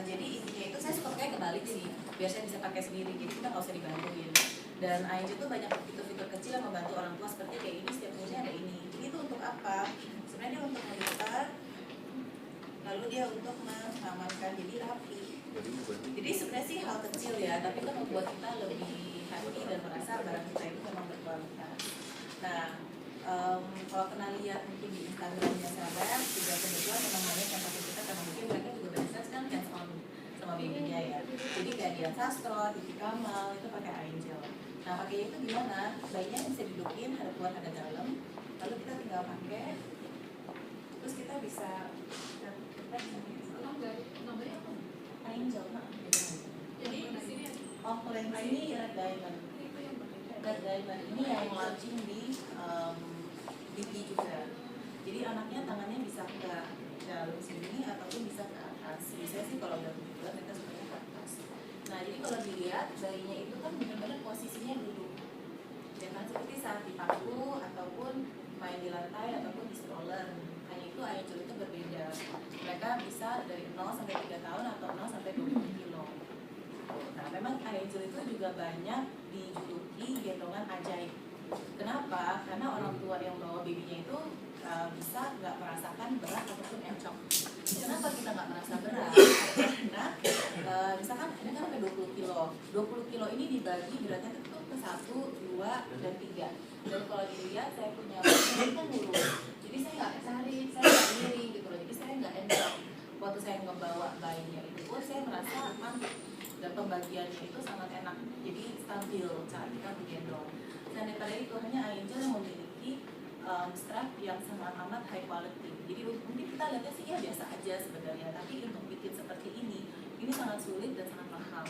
jadi intinya itu saya suka kayak kebalik sih, biar saya bisa pakai sendiri, jadi kita nggak usah dibantuin. Dan Angel tuh banyak fitur-fitur kecil yang membantu orang tua seperti kayak ini, setiap minggunya ada ini. Jadi itu untuk apa? Sebenarnya dia untuk melipat, lalu dia untuk mengamankan, jadi rapi. Jadi sebenarnya sih hal kecil ya, tapi kan membuat kita lebih happy dan merasa barang kita itu memang berkualitas. Nah, kalau pernah lihat mungkin di Instagramnya saya juga kebetulan memang banyak yang pakai kita karena mungkin mereka juga berhasil kan hands on sama babynya ya. Jadi kayak Dian Sastro, Titi Kamal itu pakai Angel. Nah pakainya itu gimana? Bayinya bisa didudukin, ada luar ada dalam, lalu kita tinggal pakai, terus kita bisa namanya apa? Angel, nah. Jadi di sini Kalau yang ini Red Diamond. Red Diamond ini yang launching di BP juga. Jadi anaknya tangannya bisa ke dalam sini ataupun bisa ke atas. Biasanya sih kalau udah 7 bulan mereka sukanya ke atas. Nah jadi kalau dilihat bayinya itu kan benar-benar posisinya duduk. Jangan seperti saat di paku ataupun main di lantai ataupun di stroller. Hanya itu Angel itu berbeda. Mereka bisa dari 0 sampai 3 tahun atau 0 sampai 20 kilo. Nah memang Angel itu juga banyak dijuluki gendongan ajaib. Kenapa? Karena orang tua yang bawa babynya itu bisa nggak merasakan berat ataupun encok. Kenapa kita nggak merasa berat? Karena misalkan ini kan sampai 20 kilo. 20 kilo ini dibagi beratnya itu ke 1, 2, dan 3. Dan kalau dilihat saya punya ini kan lurus. Jadi saya nggak tarik, saya nggak miring gitu loh. Jadi saya nggak encok. Waktu saya ngebawa bayinya itu pun saya merasa aman. Dan pembagiannya itu sangat enak. Jadi stabil saat kita digendong. Dan daripada itu hanya Angel yang memiliki strap yang sangat amat high quality. Jadi mungkin kita lihatnya sih ya biasa aja sebenarnya, tapi untuk bikin seperti ini sangat sulit dan sangat mahal.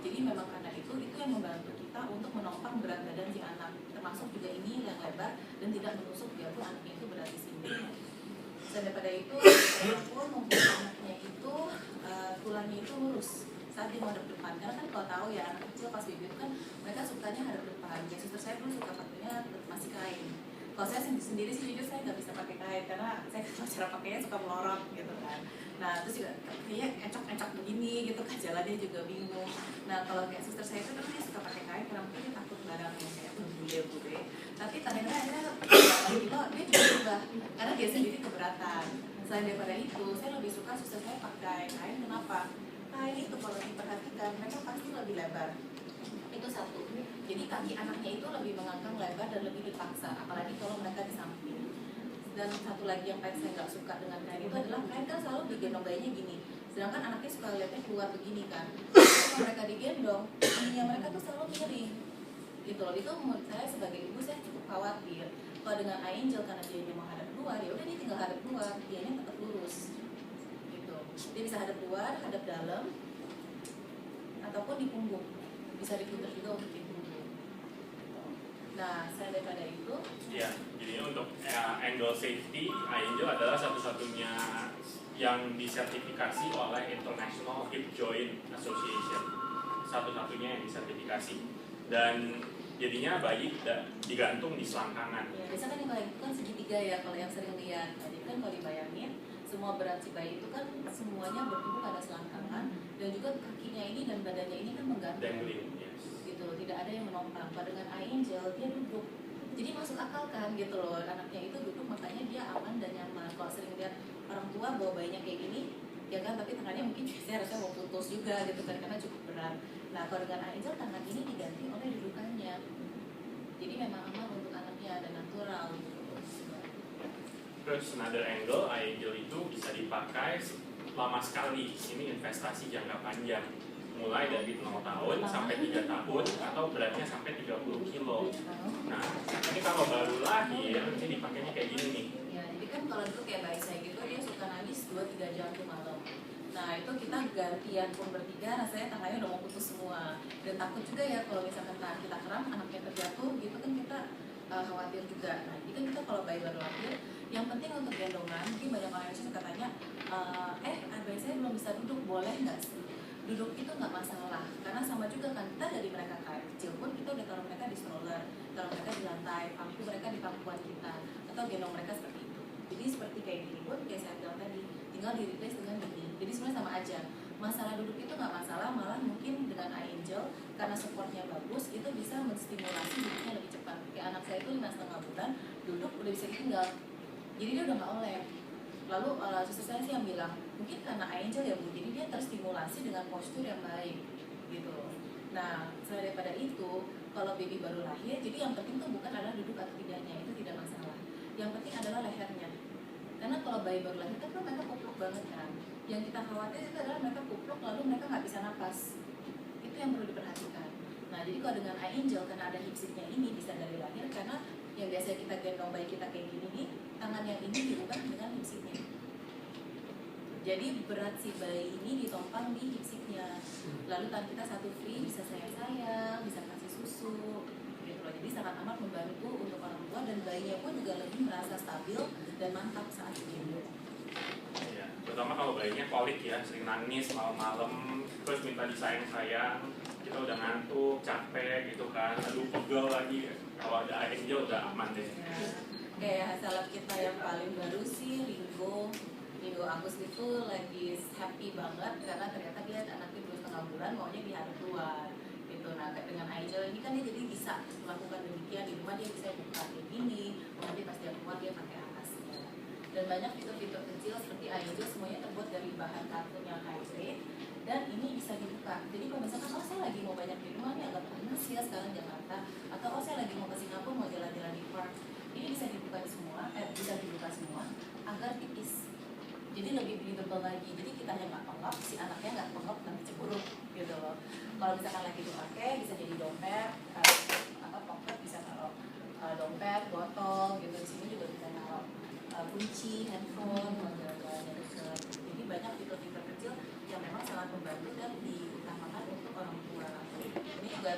Jadi memang karena itu yang membantu kita untuk menopang berat badan si anak, termasuk juga ini yang lebar dan tidak menusuk biarpun anaknya itu berat di sini. Dan daripada itu, walaupun mungkin anaknya itu tulangnya itu lurus saat dia menghadap depan, karena kan kalau tahu ya anak kecil pas baby itu kan mereka sukanya hadap depan. Ya suster saya dulu suka pakainya masih kain. Kalau saya sendiri sih jujur saya nggak bisa pakai kain karena saya kalau cara pakainya suka melorot gitu kan. Nah terus juga kayaknya encok-encok begini gitu kan, jalannya juga bingung. Nah kalau kayak suster saya itu kan dia suka pakai kain karena mungkin dia takut barangnya kayak bude-bude. Tapi ternyata dia juga berubah karena dia sendiri keberatan. Selain daripada itu saya lebih suka suster saya pakai kain. Kenapa? Kain itu kalau diperhatikan mereka pasti lebih lebar. Itu satu. Jadi kaki anaknya itu lebih mengangkang lebar dan lebih dipaksa, apalagi kalau mereka di samping. Dan satu lagi yang saya nggak suka dengan kain itu adalah kain kan selalu digendong bayinya gini, sedangkan anaknya suka lihatnya keluar begini kan. Kalau mereka digendong, ininya mereka tuh selalu miring. Gitu loh. Itu menurut saya sebagai ibu saya cukup khawatir. Kalau dengan Angel karena dia mau hadap keluar, ya udah dia tinggal hadap keluar, dianya tetap lurus. Gitu. Dia bisa hadap luar, hadap dalam, ataupun di punggung. Bisa diputar juga untuk di punggung. Nah, saya daripada itu ya, jadi untuk angle safety, Angel adalah satu-satunya yang disertifikasi oleh International Hip Joint Association, satu-satunya yang disertifikasi, dan jadinya bayi digantung di selangkangan. Ya, biasanya kan yang bayi itu kan segitiga ya kalau yang sering lihat. Jadi kan kalau dibayangin semua berat si bayi itu kan semuanya bertumbuh pada selangkangan dan juga kakinya ini dan badannya ini kan menggantung. Dangling, yes. Gitu, tidak ada yang menopang. Pada dengan Angel dia duduk. Jadi masuk akal kan gitu loh, anaknya itu duduk makanya dia aman dan nyaman. Kalau sering lihat orang tua bawa bayinya kayak gini, ya kan, tapi tangannya mungkin saya harusnya mau putus juga gitu kan karena cukup berat. Nah kalau dengan Angel tangan ini diganti oleh dudukannya, jadi memang aman untuk anaknya dan natural gitu. Terus another angle, Angel itu bisa dipakai lama sekali. Ini investasi jangka panjang, mulai dari 0 tahun sampai 3 tahun atau beratnya sampai 30 kilo. Nah, ini kalau baru lahir, ini dipakainya kayak gini nih. Ya, jadi kan kalau dulu kayak bayi saya gitu, dia suka nangis 2-3 jam tuh malam. Nah, itu kita gantian pun bertiga, rasanya tangannya udah mau putus semua. Dan takut juga ya kalau misalkan tangan kita kram, anaknya terjatuh gitu kan kita khawatir juga. Nah, jadi kan kita kalau bayi baru lahir, yang penting untuk gendongan, mungkin banyak orang yang suka tanya, bayi saya belum bisa duduk, boleh nggak sih? Duduk itu nggak masalah, karena sama juga kan kita dari mereka kecil pun kita udah taruh mereka di stroller, taruh mereka di lantai, pangku mereka di pangkuan kita, atau gendong mereka seperti itu. Jadi seperti kayak gini pun, kayak saya bilang tadi, tinggal di replace dengan gini. Jadi sebenarnya sama aja. masalah duduk itu nggak masalah, malah mungkin dengan iAngel karena supportnya bagus itu bisa menstimulasi duduknya lebih cepat. Kayak anak saya itu 5,5 bulan duduk udah bisa ditinggal, jadi dia udah nggak oleng. Lalu suster saya sih yang bilang mungkin karena iAngel ya Bu, jadi dia terstimulasi dengan postur yang baik gitu loh. Nah selain daripada itu, kalau baby baru lahir, jadi yang penting tuh bukan adalah duduk atau tidaknya, itu tidak masalah. Yang penting adalah lehernya. Karena kalau bayi baru lahir kan mereka kupluk banget kan. Yang kita khawatir itu adalah mereka kupluk lalu mereka nggak bisa napas. Itu yang perlu diperhatikan. Nah jadi kalau dengan iAngel karena ada hip seatnya ini bisa dari lahir, karena yang biasa kita gendong bayi kita kayak gini nih, tangan yang ini diubah dengan hip seatnya. Jadi berat si bayi ini ditompang di hip seatnya. Lalu tangan kita satu free, bisa sayang-sayang, bisa kasih susu gitu loh. Jadi sangat amat membantu untuk orang tua, dan bayinya pun juga lebih merasa stabil dan mantap saat gendong. Ya, terutama kalau bayinya kolik ya, sering nangis malam-malam, terus minta disayang-sayang, kita udah ngantuk, capek gitu kan, aduh pegel lagi. Kalau ada iAngel udah aman deh. Ya, kayak salap kita yang paling baru sih Linggo Agus itu lagi happy banget karena ternyata dia anaknya 2,5 bulan maunya dihadap luar gitu. Nah dengan iAngel ini kan dia jadi bisa melakukan demikian di rumah, dia bisa buka kayak gini, nanti pas dia keluar dia pakai atasnya. Dan banyak fitur-fitur kecil seperti iAngel semuanya terbuat dari bahan kartun yang high grade, dan ini bisa dibuka. Jadi kalau misalkan saya lagi mau banyak di rumah nih, agak panas ya sekarang Jakarta, atau saya lagi mau ke Singapura mau jalan-jalan di park, ini bisa dibuka semua agar tipis. Jadi lebih breathable lagi. Jadi kita yang nggak pengap, si anaknya nggak pengap nanti cemburuk gitu loh. Kalau misalkan lagi dipakai bisa jadi dompet, pocket bisa taruh dompet, botol gitu. Di sini juga bisa taruh kunci, handphone, jalan-jalannya deket. Jadi banyak fitur-fitur kecil yang memang sangat membantu dan diutamakan untuk orang tua. Ini juga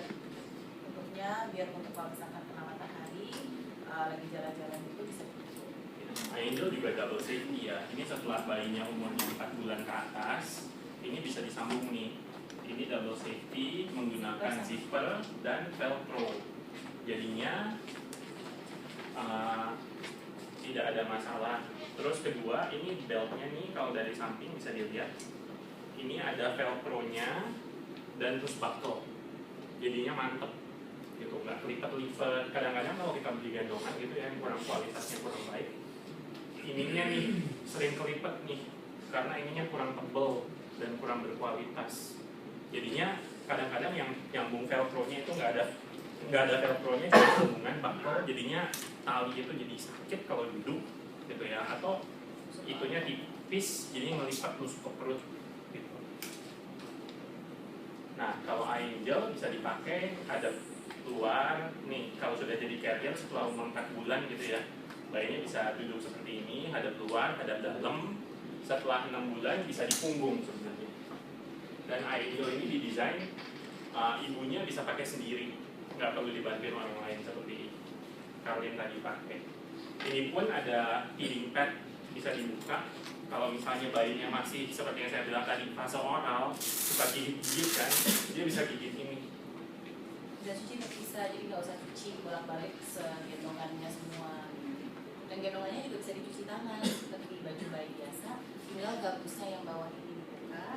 bentuknya biar untuk kalau misalkan kena matahari, lagi jalan-jalan itu bisa. iAngel juga double safety ya. Ini setelah bayinya umurnya 4 bulan ke atas, ini bisa disambung nih. Ini double safety menggunakan zipper dan velcro. Jadinya tidak ada masalah. Terus kedua, ini beltnya nih kalau dari samping bisa dilihat. Ini ada velcro-nya dan terus buckle. Jadinya mantep gitu, nggak kelipet-lipet. Kadang-kadang kalau kita beli gendongan gitu ya, yang kurang kualitasnya kurang baik, ininya nih sering kelipet nih karena ininya kurang tebal dan kurang berkualitas. Jadinya kadang-kadang yang nyambung velcro-nya itu nggak ada velcro-nya, jadi hubungan buckle, jadinya tali itu jadi sakit kalau duduk gitu ya, atau itunya tipis jadi ngelipat tusuk ke perut gitu. Nah kalau iAngel bisa dipakai hadap luar nih, kalau sudah jadi carrier setelah umur 4 bulan gitu ya, bayinya bisa duduk seperti ini, hadap luar, hadap dalam. Setelah 6 bulan bisa di punggung sebenarnya. Dan iAngel ini didesain ibunya bisa pakai sendiri, nggak perlu dibantuin orang lain seperti Karlin tadi pakai. Ini pun ada feeding pad, bisa dibuka. Kalau misalnya bayinya masih seperti yang saya bilang tadi, fase oral, suka gigit-gigit kan, dia bisa gigit ini. Dan cuci terpisah, jadi nggak usah cuci bolak-balik segendongannya semua. Dan gendongannya juga bisa dicuci tangan seperti baju bayi biasa. Tinggal gabusnya yang bawah ini dibuka.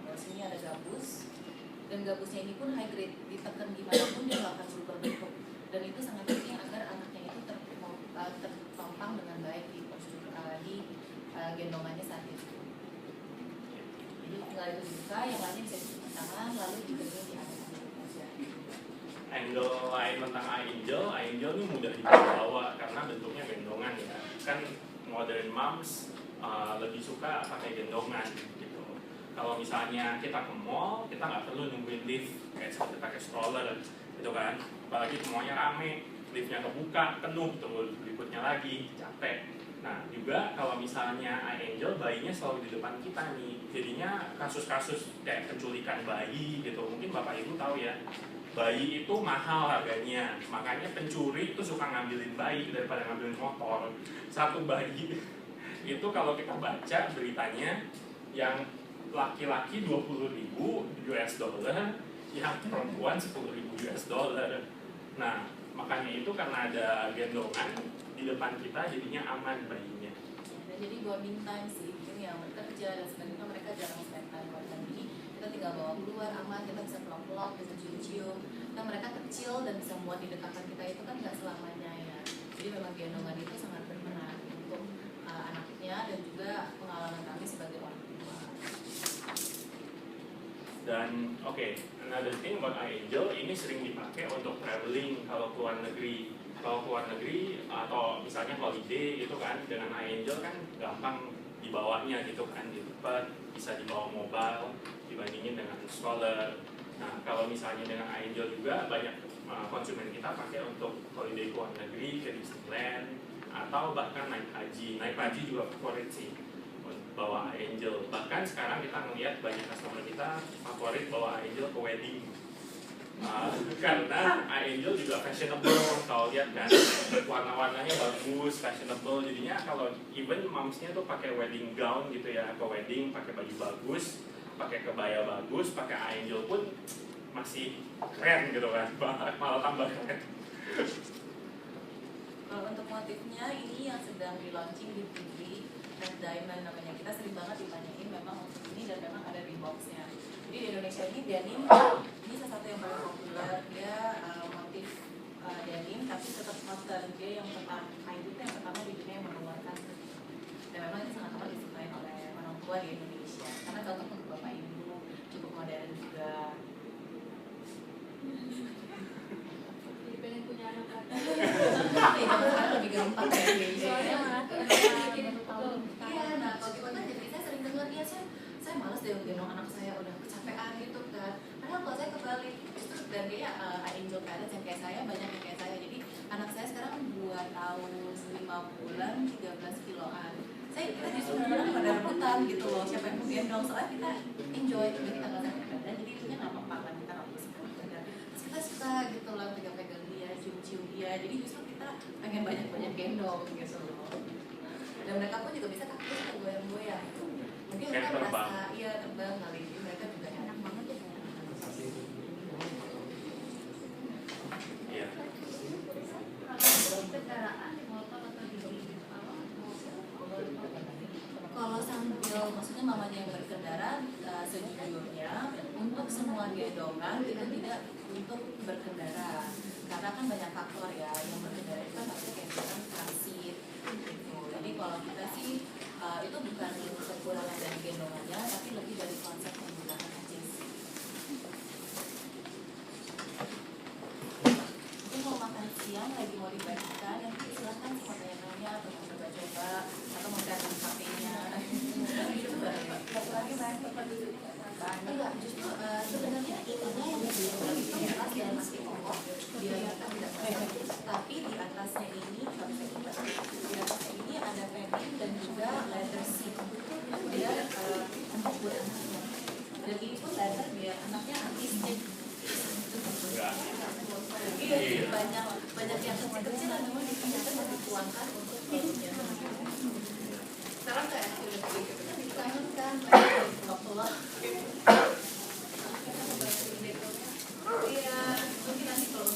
Di sini ada gabus, dan gabusnya ini pun high grade, ditekan gimana pun dia nggak akan berubah bentuk. Dan itu sangat penting agar anaknya itu terpampang dengan baik di postur di gendongannya saat itu. Jadi tinggal itu dibuka, yang lainnya bisa dicuci tangan, lalu digendong di atas. Angle lain tentang iAngel ini mudah dibawa karena bentuknya gendongan ya. Kan modern moms lebih suka pakai gendongan gitu. Kalau misalnya kita ke mall, kita nggak perlu nungguin lift kayak seperti pakai stroller gitu kan. Apalagi semuanya rame, liftnya kebuka, penuh, tunggu berikutnya lagi, capek. Nah juga kalau misalnya iAngel bayinya selalu di depan kita nih, jadinya kasus-kasus kayak penculikan bayi gitu, mungkin bapak ibu tahu ya, bayi itu mahal harganya, makanya pencuri itu suka ngambilin bayi daripada ngambilin motor. Satu bayi itu kalau kita baca beritanya, yang laki-laki 20.000 US dollar, yang perempuan 10.000 US dollar. Nah makanya itu karena ada gendongan di depan kita jadinya aman bayinya. Jadi bonding time sih, ini yang bekerja dan sebenarnya mereka jarang spend time tinggal bawa keluar aman, kita bisa pelok-pelok, bisa cium-cium. Nah mereka kecil dan bisa muat di dekatan kita itu kan nggak selamanya ya. Jadi memang gendongan itu sangat berperan untuk anaknya dan juga pengalaman kami sebagai orang tua. Dan another thing about iAngel, ini sering dipakai untuk traveling kalau keluar negeri. Kalau keluar negeri atau misalnya holiday itu kan, dengan iAngel kan gampang dibawanya gitu kan, dilipat, bisa dibawa mobile dibandingin dengan stroller. Nah kalau misalnya dengan iAngel juga banyak konsumen kita pakai untuk holiday keluar negeri ke Disneyland atau bahkan naik haji. Naik haji juga favorit sih bawa iAngel. Bahkan sekarang kita melihat banyak customer kita favorit bawa iAngel ke wedding. Karena iAngel juga fashionable, kalau lihat kan warna-warnanya bagus, fashionable. Jadinya kalau even momsnya tuh pakai wedding gown gitu ya, ke wedding pakai baju bagus, pakai kebaya bagus, pakai iAngel pun masih keren gitu kan, malah tambah keren. Kalau untuk motifnya ini yang sedang di launching di TV, Red Diamond namanya. Kita sering banget ditanyain memang untuk ini dan memang ada di boxnya. Jadi di Indonesia ini denim ini salah satu yang paling populer. Dia motif denim tapi tetap modern. Dia yang pertama, itu yang pertama di dunia yang mengeluarkan. Dan memang ini sangat amat disukai oleh orang tua di Indonesia karena cocok untuk bapak ibu, cukup modern juga. Jadi pengen punya anak lagi. Iya, sekarang lebih gampang ya. Soalnya Iya, nah kalau gitu kan jadi saya sering dengar ya saya malas deh gendong anak saya udah kecapean gitu kan. Padahal kalau saya kebalik justru dan dia iAngel parents yang kayak saya banyak yang kayak saya. Jadi anak saya sekarang 2 tahun 5 bulan 13 kiloan. Saya kira justru kadang-kadang pada rebutan gitu loh siapa yang mau gendong soalnya kita enjoy gitu kita nggak sakit badan jadi itunya nggak apa-apa kan kita nggak perlu sakit badan. Terus kita suka gitu loh pegang-pegang dia, cium-cium dia. Jadi justru kita pengen banyak-banyak gendong gitu loh. Dan mereka pun juga bisa kaki kita goyang-goyang. Mungkin mereka merasa iya terbang kali ini mereka juga enak banget ya. Iya. Kendaraan di motor atau di Kalau sambil maksudnya mamanya yang berkendara sejujurnya untuk semua gendongan itu tidak untuk berkendara karena kan banyak faktor ya yang berkendara itu kan pasti kayak misalkan transit gitu. Jadi kalau kita sih itu bukan kekurangan dari gendongannya tapi lebih dari konsep penggunaan aja sih. Mungkin mau makan siang lagi mau dibagikan nanti silahkan mau tanya-tanya atau mau coba-coba atau mau cari HP-nya. Lagi main tempat dulu. Enggak, justru sebenarnya ininya yang di atas yang masih pokok dia tidak tapi di atasnya ini kalau saya ingat di atasnya ini ada padding dan juga leather seat dia untuk buat anaknya dan ini pun leather biar anaknya artistik. Iya, banyak yang kecil-kecil dan memang dipinjamkan dan dituangkan untuk paddingnya. Sekarang kayak udah begitu kan dituangkan waktu iya, mungkin nanti kalau